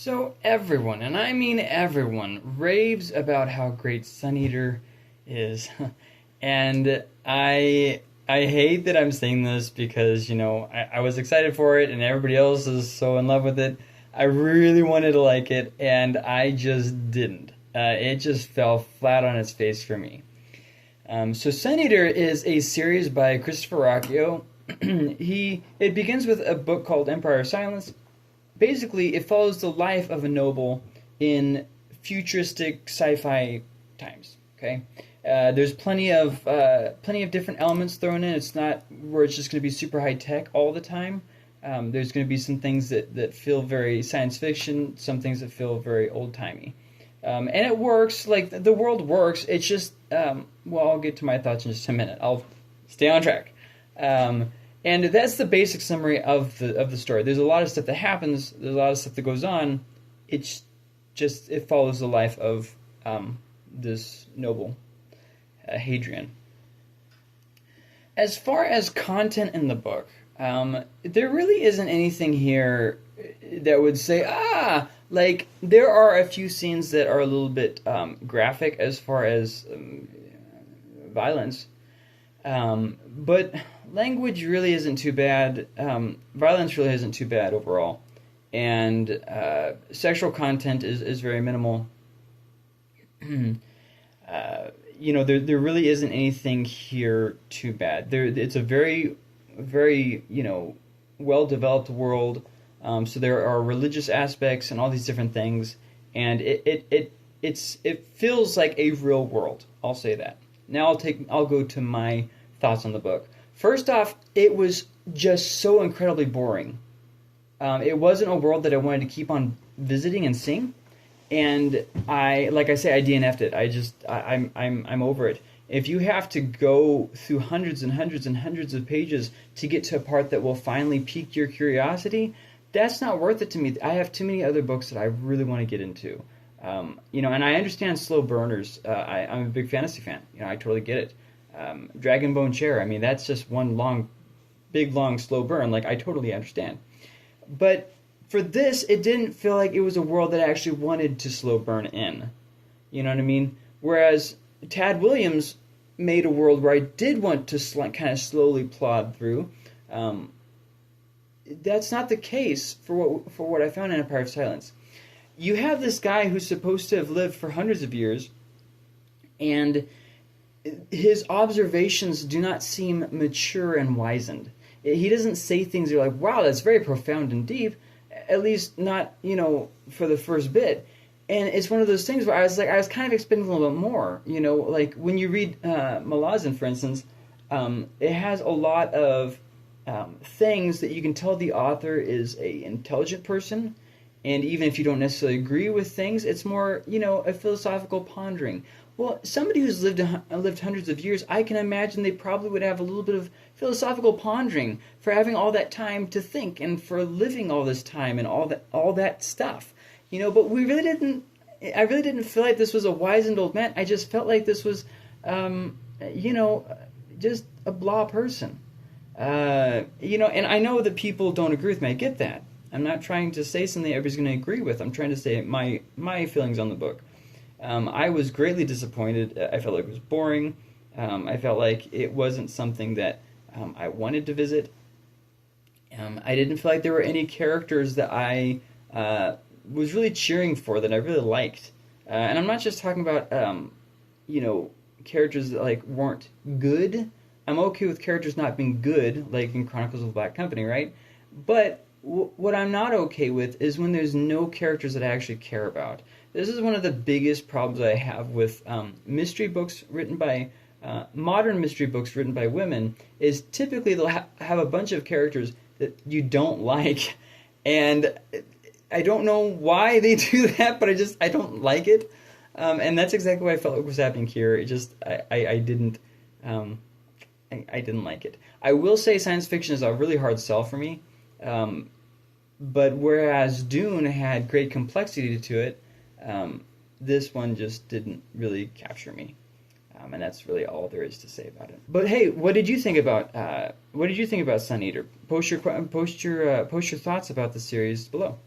So everyone, and I mean everyone, raves about how great SUNEATER is. And I hate that I'm saying this because, I was excited for it and everybody else is so in love with it. I really wanted to like it and I just didn't. It just fell flat on its face for me. So SUNEATER is a series by Christopher Rocchio. It begins with a book called Empire of Silence. Basically, it follows the life of a noble in futuristic sci-fi times. Okay, there's plenty of different elements thrown in. It's not where it's just going to be super high tech all the time. There's going to be some things that feel very science fiction, some things that feel very old timey, and it works. Like the world works. It's just well, I'll get to my thoughts in just a minute. I'll stay on track. And that's the basic summary of the story. There's a lot of stuff that happens. There's a lot of stuff that goes on. It follows the life of this noble, Hadrian. As far as content in the book, there really isn't anything here that would say, like there are a few scenes that are a little bit graphic as far as violence. But language really isn't too bad. Violence really isn't too bad overall. And sexual content is very minimal. There really isn't anything here too bad. It's a very, very, well-developed world. So there are religious aspects and all these different things. And it feels like a real world. I'll say that. Now I'll go to my thoughts on the book. First off, it was just so incredibly boring. It wasn't a world that I wanted to keep on visiting and seeing, and like I say, I DNF'd it. I'm over it. If you have to go through hundreds and hundreds and hundreds of pages to get to a part that will finally pique your curiosity, that's not worth it to me. I have too many other books that I really want to get into. And I understand slow burners. I'm a big fantasy fan. I totally get it. Dragon Bone Chair, that's just one big long slow burn. Like, I totally understand. But for this, it didn't feel like it was a world that I actually wanted to slow burn in. You know what I mean? Whereas Tad Williams made a world where I did want to kind of slowly plod through. That's not the case for what I found in Empire of Silence. You have this guy who's supposed to have lived for hundreds of years, and his observations do not seem mature and wizened. He doesn't say things that are like, wow, that's very profound and deep, at least not, for the first bit. And it's one of those things where I was kind of expecting a little bit more, like when you read Malazan, for instance, it has a lot of things that you can tell the author is an intelligent person. And even if you don't necessarily agree with things, it's more, a philosophical pondering. Well, somebody who's lived hundreds of years, I can imagine they probably would have a little bit of philosophical pondering for having all that time to think and for living all this time and all that stuff. But I really didn't feel like this was a wizened old man. I just felt like this was, just a blah person. And I know that people don't agree with me. I get that. I'm not trying to say something everybody's going to agree with. I'm trying to say my feelings on the book. I was greatly disappointed. I felt like it was boring. I felt like it wasn't something that I wanted to visit. I didn't feel like there were any characters that I was really cheering for, that I really liked. And I'm not just talking about, characters that weren't good. I'm okay with characters not being good, like in Chronicles of the Black Company, right? But what I'm not okay with is when there's no characters that I actually care about. This is one of the biggest problems I have with mystery books written by modern mystery books written by women. Is typically they'll have a bunch of characters that you don't like, and I don't know why they do that, but I don't like it, and that's exactly what I felt like was happening here. It just I didn't like it. I will say science fiction is a really hard sell for me. But whereas Dune had great complexity to it, this one just didn't really capture me, and that's really all there is to say about it. But hey, what did you think about SUNEATER? Post your thoughts about the series below.